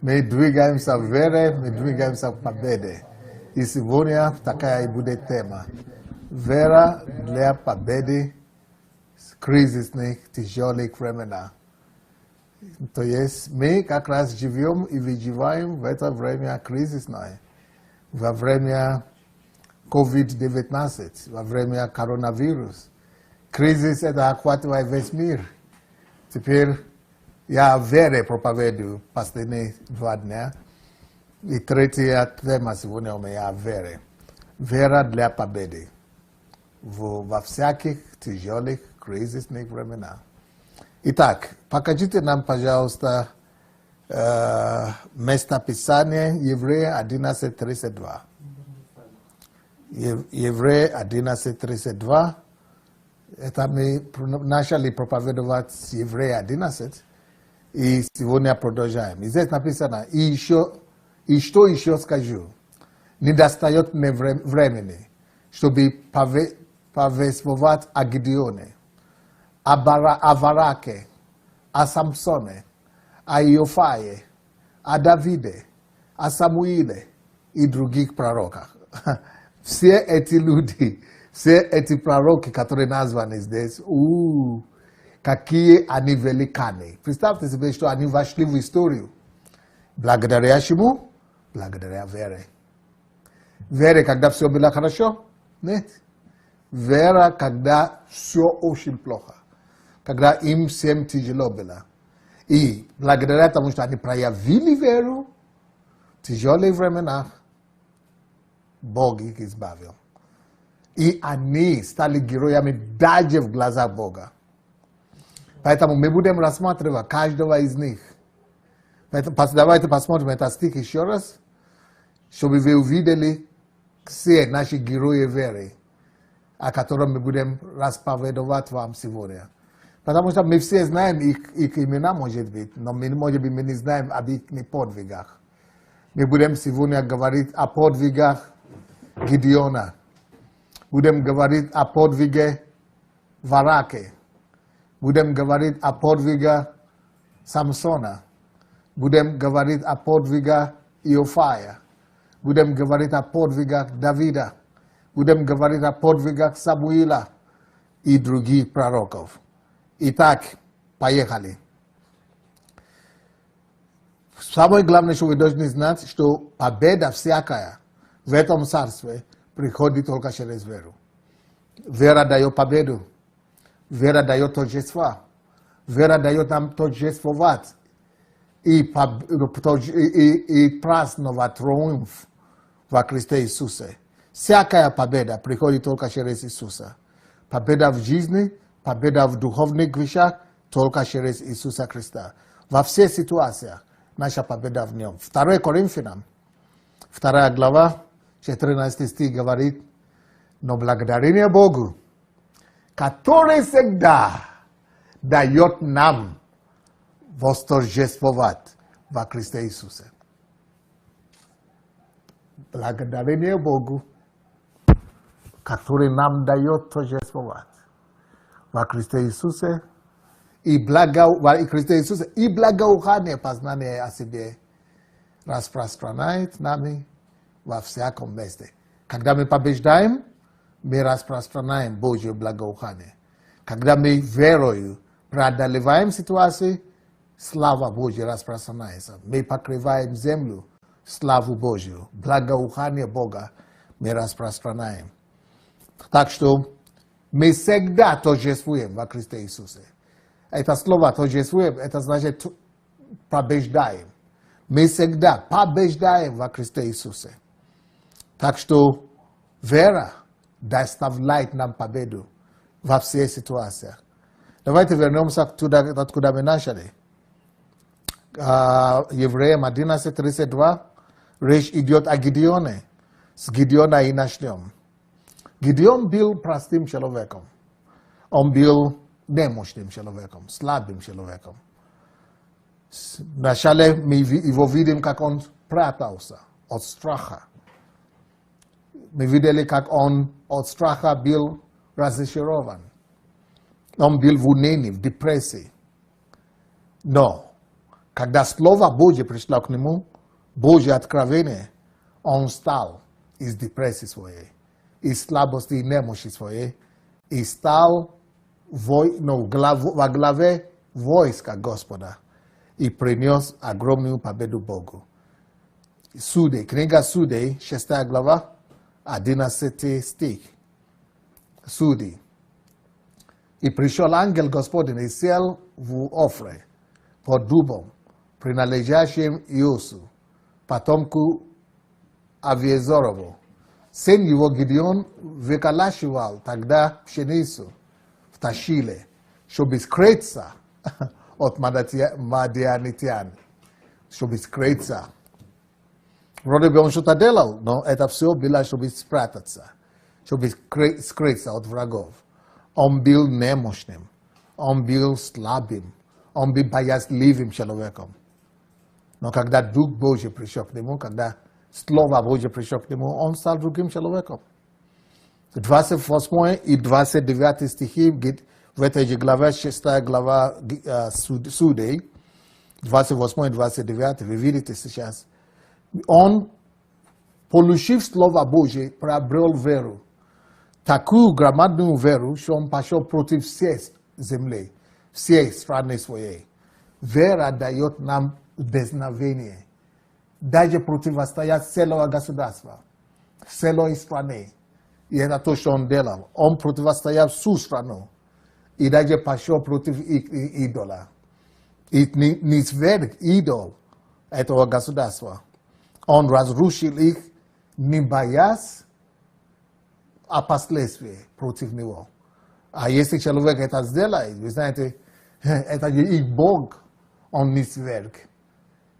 Medwiga Msavere, Medwiga Msapabede. Isivonia takaya ibude tema. Vera Lea Pabede, crisis ne tijole kremena. To jest, my jak raz żywią i wydziwają w to vremia kryzys nae. W vremia COVID-19, w vremia koronawirus. Kryzys это охватывает весь мир. Теперь я вере проповедую последние 2 дня. И третья тема сегодня у меня вере. Вера для победы. Во всяких тяжелых кризисных временах. Итак, покажите нам, пожалуйста, местописание Еврея 11:32. Еврея 11:32. Это мы начали проповедовать с Еврея 11, и сегодня продолжаем. И здесь написано, и что еще скажу, не достает мне времени, чтобы повествовать о Гидеоне, о Вараке, о Самсоне, о Иофае, о Давиде, о Самуиле и других пророках. Все эти люди, все эти пророки, которые названы здесь, какие они великаны. Представьте себе, что они вошли в историю. Благодаря чему? Благодаря вере. Вере, когда все было хорошо? Нет. Вера, когда все очень плохо. Когда им всем тяжело было. И благодаря тому, что они проявили веру, в тяжелых временах Бог их избавил. И они стали героями даже в глазах Бога. Поэтому мы будем рассматривать каждого из них. Поэтому давайте посмотрим этот стих еще раз, чтобы вы увидели все наши герои веры, о котором мы будем расповедовать вам сегодня. Потому что мы все знаем их имена, может быть, но может быть, мы не знаем об их подвигах. Мы будем сегодня говорить о подвигах Гидеона. Будем говорить о подвиге Вараке. Будем говорить о подвиге Самсона. Будем говорить о подвигах Иофая. Будем говорить о подвигах Давида. Будем говорить о подвигах Самуила и других пророков. Итак, поехали. Самое главное, что вы должны знать, что победа всякая в этом царстве приходит только через веру. Вера дает победу. Вера дает торжество. Вера дает нам торжествовать и праздновать триумф во Христе Иисусе. Всякая победа приходит только через Иисуса. Победа в жизни, победа в духовных вещах только через Иисуса Христа. Во всех ситуациях наша победа в Нем. 2 Коринфянам, 2 глава, 14 стих говорит, но благодарение Богу, который всегда дает нам восторжествовать во Христе Иисусе. Благодарение Богу, который нам дает торжествовать во Христе Иисусе и благоухание познания о себе распространяет нами во всяком месте. Когда мы побеждаем, мы распространяем Божье благоухание. Когда мы верою преодолеваем ситуации, слава Божья распространяется. Мы покрываем землю, славу Божью, благоухание Бога мы распространяем. Так что мы всегда торжествуем во Христе Иисусе. Это слово торжествуем, это значит побеждаем. Мы всегда побеждаем во Христе Иисусе. Так что вера доставляет нам победу во всех ситуациях. Давайте вернемся туда, откуда мы начали. Евреям 11:32. Речь идет о Гидеоне. С Гидеона и начнем. Гидеон был простым человеком. Он был немощным человеком, слабым человеком. Вначале мы его видим, как он прятался от страха. Мы видели, как он от страха был разочарован. Он был в унынии, в депрессии. Но Когда Слово Божье пришло к нему, Божье откровение, он встал из депрессии своей, из слабости и немощи своей, и стал во главе войска Господа и принес огромную победу Богу. Судей, книга Судей, 6 глава, 11 стих. Судей. И пришел ангел Господень и сел в Офре под дубом, принадлежащим Иосу, потомку Авиезорову. Сын его Гидеон выколачивал тогда пшеницу в Ташиле, чтобы скрыться от мадианитян, чтобы скрыться. Вроде бы он что-то делал, но это все было, чтобы спрятаться, чтобы скрыться от врагов. Он был немощным, он был слабым, он был боязливым человеком. Но когда Дух Божий пришел к нему, когда Слово Божье пришло к нему, он стал другим человеком. 28 и 29 стихи в этой же главе, 6 глава Судей, 28 и 29, вы видите сейчас. Он, получив Слово Божье, приобрел веру. Такую громадную веру, что он пошел против всей земли, всей страны своей. Вера дает нам дерзновение. Даже противостоять целого государства, целой страны. И это то, что он делал. Он противостоял всю страну. И даже пошел против идола. И не сверг идол этого государства. Он разрушил их, не боясь последствий против него. А если человек это сделает, вы знаете, это их Бог, он не сверг.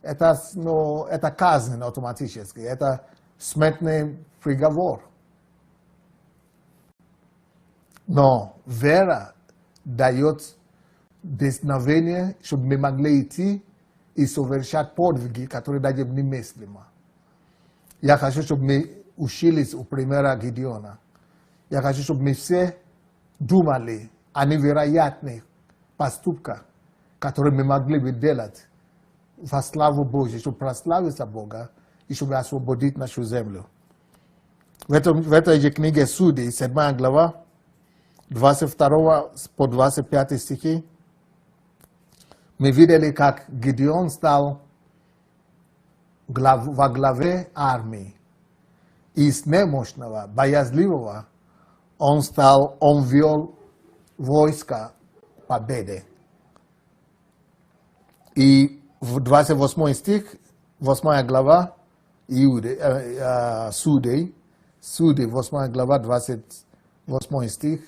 Это казнь автоматически, это смертный приговор. Но вера дает дерзновение, чтобы мы могли идти и совершать подвиги, которые даже немыслимы. Я хочу, чтобы мы учились у примера Гидеона. Я хочу, чтобы мы все думали о невероятных поступках, которые мы могли бы делать во славу Божью, чтобы прославиться Бога и чтобы освободить нашу землю. В этой же книге Судей, 7 глава, 22 по 25 стихи, мы видели, как Гидеон стал во главе армии. Из немощного, боязливого он вел войско победы. И в 28 стих, 8 глава Судей, 8 глава, 28 стих,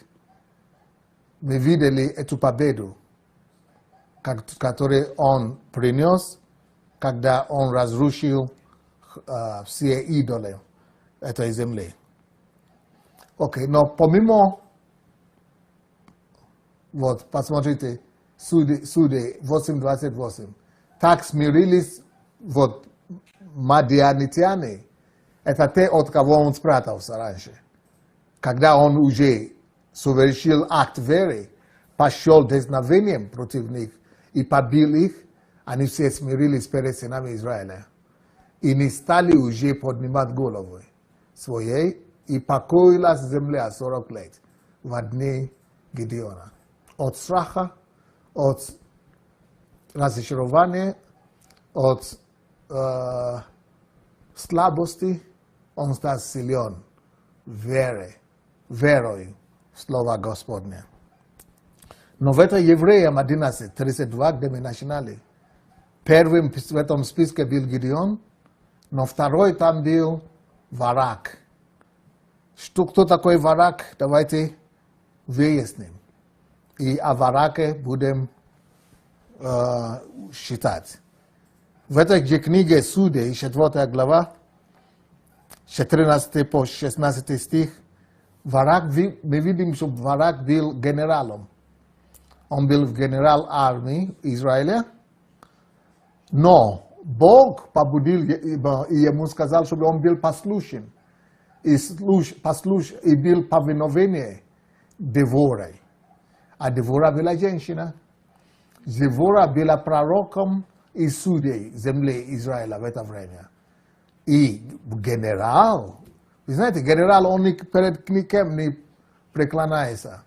мы видели эту победу, которую он принес, когда он разрушил все идолы этой земли. Окей, но помимо, вот, посмотрите, Судей 8:28. Так смирились вот мадианитяне. Это те, от кого он спрятался раньше. Когда он уже совершил акт веры, пошел дерзновением против них и побил их, они все смирились перед сынами Израиля. И не стали уже поднимать головы своей, и покоилась земля 40 лет в дни Гидеона. От страха, от разочарования, от слабости, он стал силен верой в Слово Господне. Но в это Евреям 11:32, где мы начинали, первым в этом списке был Гидеон, но второй там был Варак. Кто такой Варак? Давайте выясним. И о Вараке будем считать. В этой же книге Судей, 4 глава, 14 по 16 стих, Варак, мы видим, что Варак был генералом. Он был генерал армии Израиля, но Бог побудил и ему сказал, чтобы он был послушен. И был повиновение Деворой. А Девора была женщина. Девора была пророком i судей земли Израиля в это время. И генерал, вы знаете, генерал, он перед никем не преклоняется.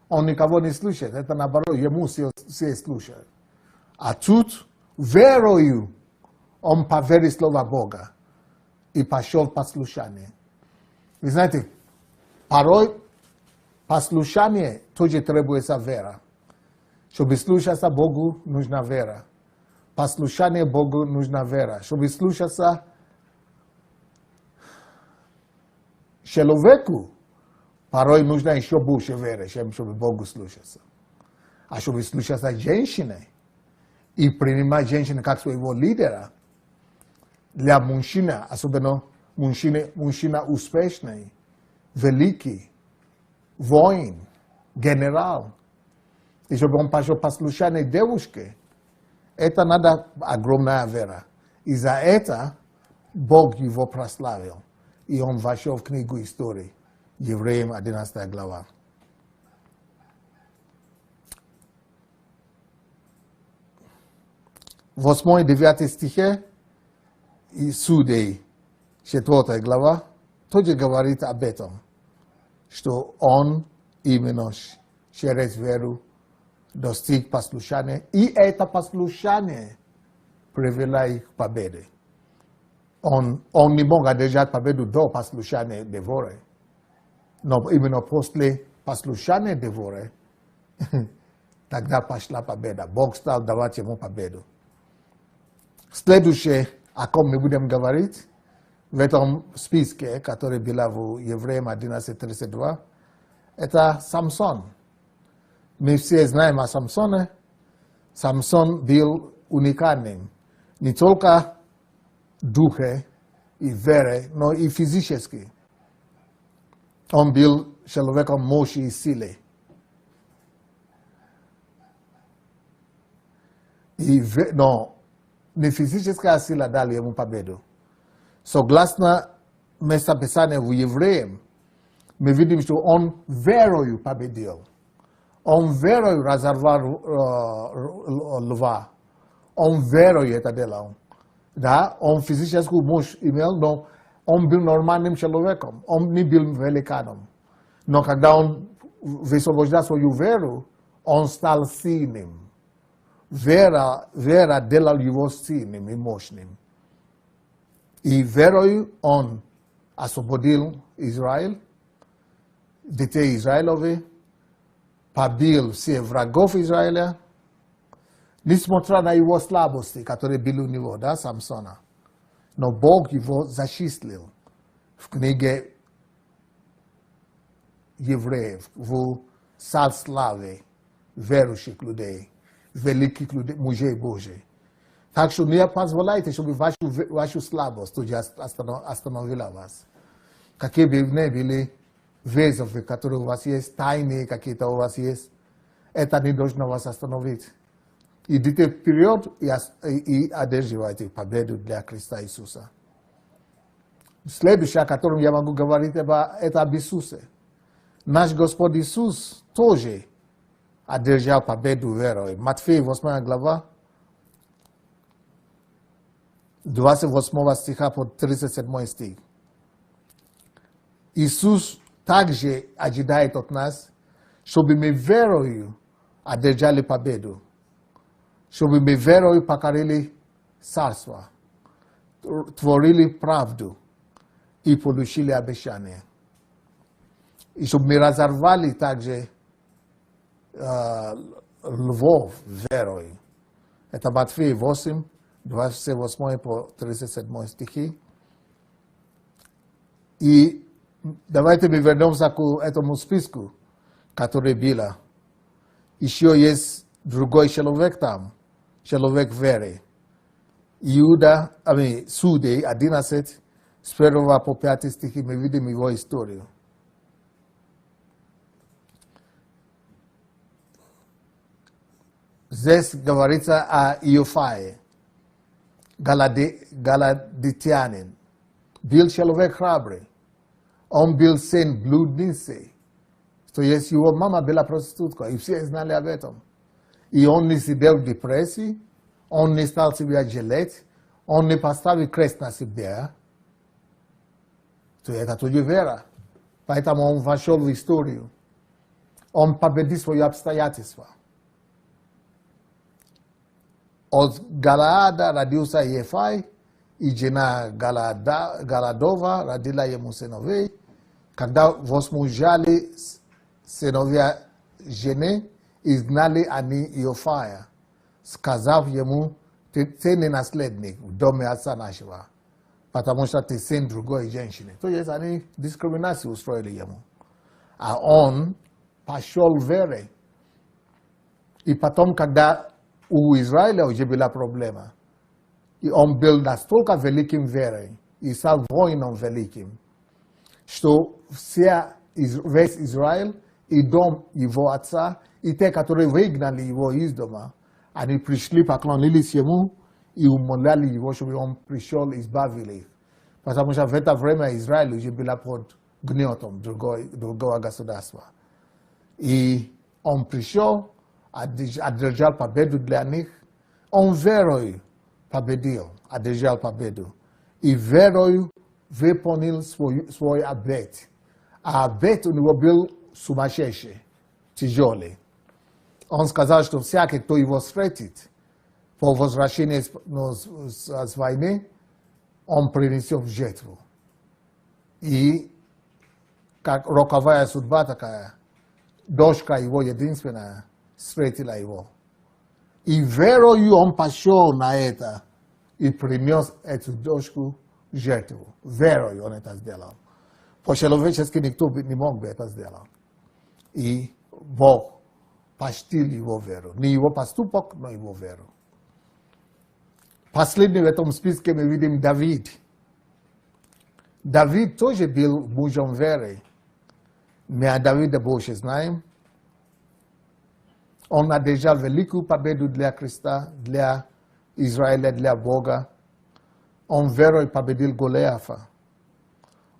Он никого не слушает. Это наоборот, ему все слушают. А тут верою он поверил в слово Бога и пошел в послушание. Вы знаете, порой послушание тоже требуется вера. Чтобы слушаться Богу, нужна вера. Послушание Богу нужна вера. Чтобы слушаться человеку, порой нужно еще больше веры, чем чтобы Богу слушаться. А чтобы слушаться женщине и принимать женщину как своего лидера, для мужчины, особенно мужчина успешный, великий, воин, генерал, и чтобы он пошел послушание девушке, это надо огромная вера. И за это Бог его прославил. И он вошел в книгу истории. Евреям 11 глава. В 8-9 стихе и Судей 4 глава тоже говорит об этом, что он именно через веру достиг послушания, и это послушание привело их к победе. Он не мог одержать победу до послушания Деворы, но именно после послушания Деворы тогда пошла победа. Бог стал давать ему победу. Следующее, о ком мы будем говорить, в этом списке, который был в Евреям 11:32, это Самсон. Мы все знаем о Самсоне. Самсон был уникальным. Не только в духе и вере, но и физически. Он был человеком мощи и силы. Но не физическая сила дала ему победу. Согласно местописанию в Евреям, мы видим, что он верою победил. Он верою разорвал льва. Он верою это делал. Да, он физическую мощь имел, но он был нормальным человеком. Он не был великаном. Но когда он высвобождал свою веру, он стал сильным. Вера делала его сильным и мощным. И верою он освободил Израиль, детей Израилевых, побил всех врагов Израиля, несмотря на его слабости, которые были у него, да, Самсона. Но Бог его защитил в книге Евреев, в сад славы верующих людей, великих людей, мужей Божий. Так что не позволяйте, чтобы вашу слабость тоже остановила вас. Какие бы ни были вызовы, которые у вас есть, тайны какие-то у вас есть, это не должно вас остановить. Идите вперед и одерживайте победу для Христа Иисуса. Следующее, о котором я могу говорить, это об Иисусе. Наш Господь Иисус тоже одержал победу верой. Матфея 8 глава, 28 стиха по 37 стих. Иисус также ожидает от нас, чтобы мы верою одержали победу, чтобы мы верою покорили царство, творили правду и получили обещание. И чтобы мы разорвали также львов верой. Это Матфея 8, 28 по 37 стихи. И давайте мы вернемся к этому списку, который был. Еще есть другой человек там, человек веры. Судей 11, с 1 по 5 стихи мы видим его историю. Здесь говорится о Иофае, галадитянин. Был человек храбрый. Он был сын блудницы. То есть его мама была проститутка, и все знали об этом. И он не сидел в депрессии, он не стал себя жалеть, он не поставил крест на себе, то это тоже вера. Поэтому он вошел в историю. Он победил свои обстоятельства. От Галаада родился Ефай, и жена Галадова родила ему сыновей. Когда возмужали сыновья жены, изгнали они Иофая, сказав ему: ты не наследник в доме отца нашего, потому что ты сын другой женщины. То есть они дискриминацию устроили ему. А он пошел верой. И потом, когда у Израиля уже была проблема, и он был настолько великим верой и стал воином великим, что весь Израиль и дом его отца, и те, которые выгнали его из дома, они пришли, поклонились ему и умоляли его, чтобы он пришел и избавил их. Потому что в это время Израиль уже был под гнетом другого государства. И он пришел, одержал победу для них. Он верой победил, одержал победу. И верою выполнил свой обет. А обет у него был сумасшедший, тяжелый. Он сказал, что всякий, кто его встретит по возвращении с войны, он принесет в жертву. И как роковая судьба такая, дочка его единственная встретила его. И верою он пошел на это и принес эту дочку в жертву. Верою он это сделал. По-человечески никто не мог бы это сделать. И Бог почтил его веру. Не его поступок, но его веру. Последний в этом списке мы видим Давид. Давид тоже был мужем веры. Мы о Давиде больше знаем. Он одержал великую победу для Христа, для Израиля, для Бога. Он верой победил Голиафа.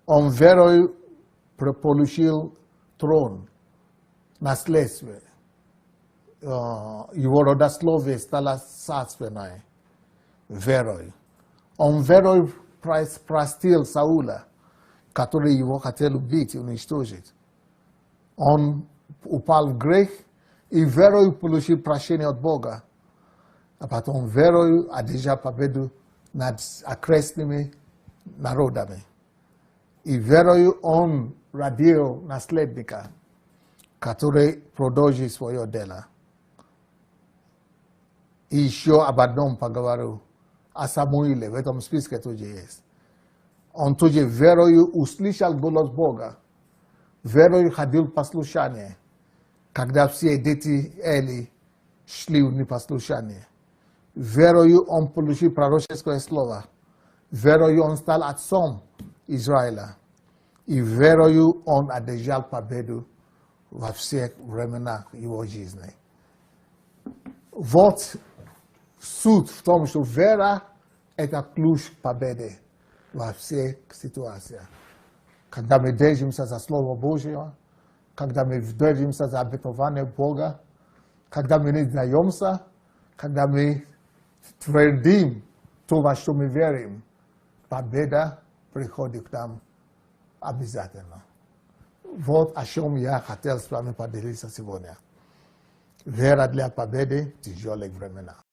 Он верой получил трон, наследство. Его родословие стало царственное. Верой. Он верой простил Саула, который его хотел убить и уничтожить. Он упал в грех и верой получил прощение от Бога. А потом верой одержал победу над окрестными народами. И верою он родил наследника, который продолжит свое дело. И еще об одном поговорю. О Самуиле, в этом списке тоже есть. Он тоже верою услышал голос Бога. Верою ходил в послушание, когда все дети Эли шли в непослушание. Верою он получил пророческое слово. Верою он стал отцом Израиля. И верою он одержал победу во всех временах его жизни. Вот суть в том, что вера – это ключ к победе во всех ситуациях. Когда мы держимся за Слово Божье, когда мы держимся за обетование Бога, когда мы не сдаемся, когда мы твердим то, во что мы верим, победа приходит к нам обязательно. Вот о чем я хотел с вами поделиться сегодня. Вера для победы в тяжелых временах.